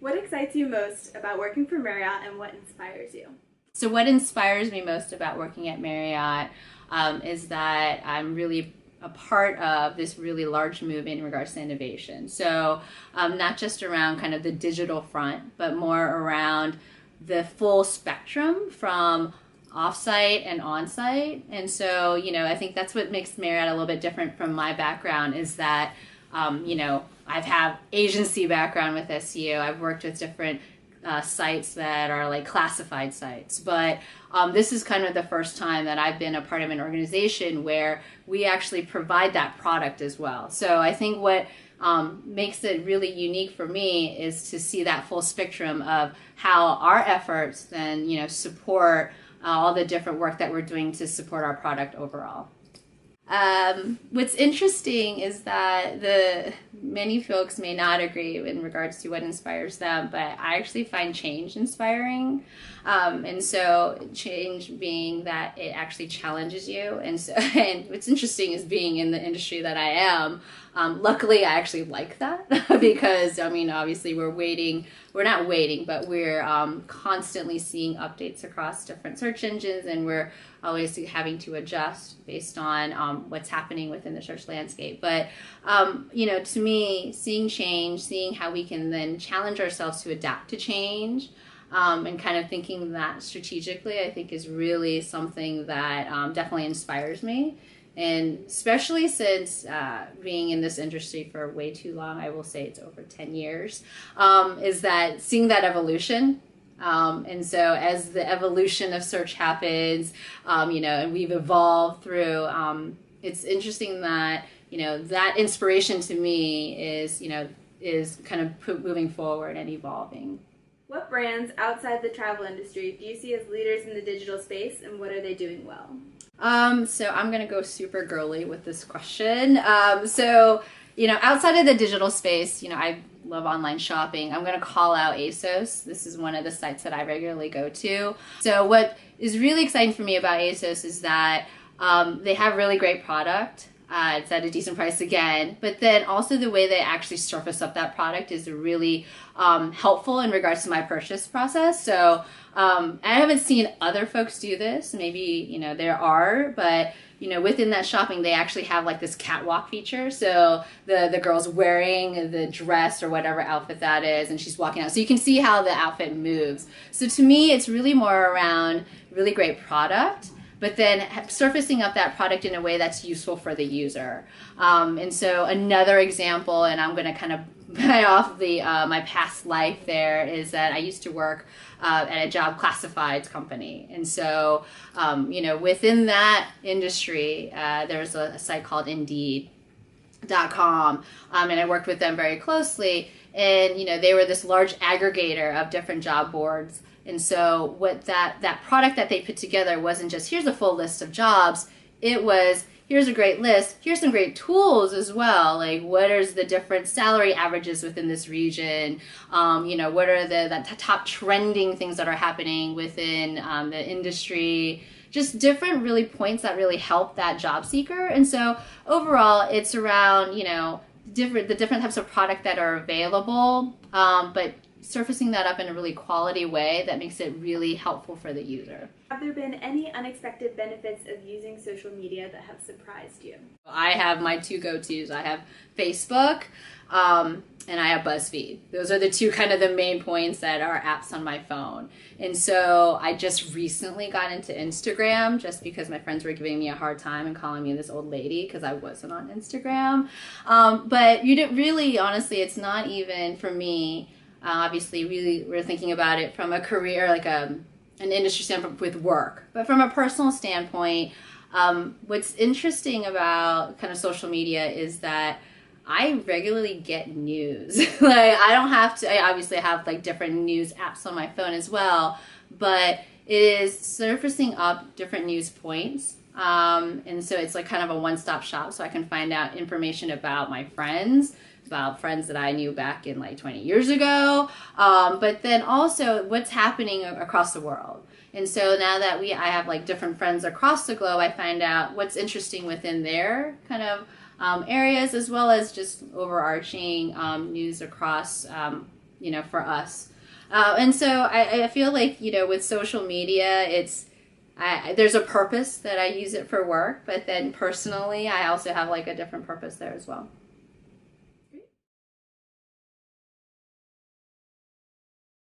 What excites you most about working for Marriott and what inspires you? So what inspires me most about working at Marriott is that I'm really a part of this really large movement in regards to innovation. So not just around kind of the digital front, but more around the full spectrum from offsite and onsite. And so, I think that's what makes Marriott a little bit different from my background is that, I've had agency background with SEO. I've worked with different sites that are like classified sites. But this is kind of the first time that I've been a part of an organization where we actually provide that product as well. So I think what makes it really unique for me is to see that full spectrum of how our efforts then, support all the different work that we're doing to support our product overall. What's interesting is that many folks may not agree in regards to what inspires them, but I actually find change inspiring. And so change being that it actually challenges you. And what's interesting is being in the industry that I am. Luckily, I actually like that because, obviously we're not waiting, but we're constantly seeing updates across different search engines, and we're always having to adjust based on what's happening within the search landscape. But, to me, seeing change, seeing how we can then challenge ourselves to adapt to change, and kind of thinking that strategically, I think is really something that definitely inspires me. And especially since being in this industry for way too long, I will say it's over 10 years, is that seeing that evolution. And so as the evolution of search happens, and we've evolved through, it's interesting that, that inspiration to me is kind of moving forward and evolving. What brands outside the travel industry do you see as leaders in the digital space, and what are they doing well? So I'm going to go super girly with this question. Outside of the digital space, I love online shopping. I'm going to call out ASOS. This is one of the sites that I regularly go to. So what is really exciting for me about ASOS is that they have really great product. It's at a decent price again, but then also the way they actually surface up that product is really helpful in regards to my purchase process. So I haven't seen other folks do this. Maybe, there are, but within that shopping, they actually have like this catwalk feature. So the girl's wearing the dress or whatever outfit that is, and she's walking out. So you can see how the outfit moves. So to me, it's really more around really great product, but then surfacing up that product in a way that's useful for the user. And so another example, and I'm going to kind of buy off my past life there, is that I used to work at a job classifieds company. And so, within that industry, there's a site called Indeed.com, and I worked with them very closely. And, they were this large aggregator of different job boards. And so what that product that they put together wasn't just, here's a full list of jobs. It was, here's a great list. Here's some great tools as well. Like, what is the different salary averages within this region? What are the top trending things that are happening within the industry? Just different really points that really help that job seeker. And so overall, it's around, the different types of product that are available, but surfacing that up in a really quality way that makes it really helpful for the user. Have there been any unexpected benefits of using social media that have surprised you? I have my two go-tos. I have Facebook and I have BuzzFeed. Those are the two kind of the main points that are apps on my phone. And so I just recently got into Instagram just because my friends were giving me a hard time and calling me this old lady because I wasn't on Instagram. But you didn't really, honestly, it's not even for me. Obviously, really, we're thinking about it from a career, like an industry standpoint with work. But from a personal standpoint, what's interesting about kind of social media is that I regularly get news. Like, I don't have to, I obviously have like different news apps on my phone as well, but it is surfacing up different news points. And so it's like kind of a one-stop shop, so I can find out information about my friends, about friends that I knew back in like 20 years ago, but then also what's happening across the world. And so now that I have like different friends across the globe, I find out what's interesting within their kind of areas, as well as just overarching news across for us. And so I feel like, with social media, there's a purpose that I use it for work, but then personally, I also have like a different purpose there as well.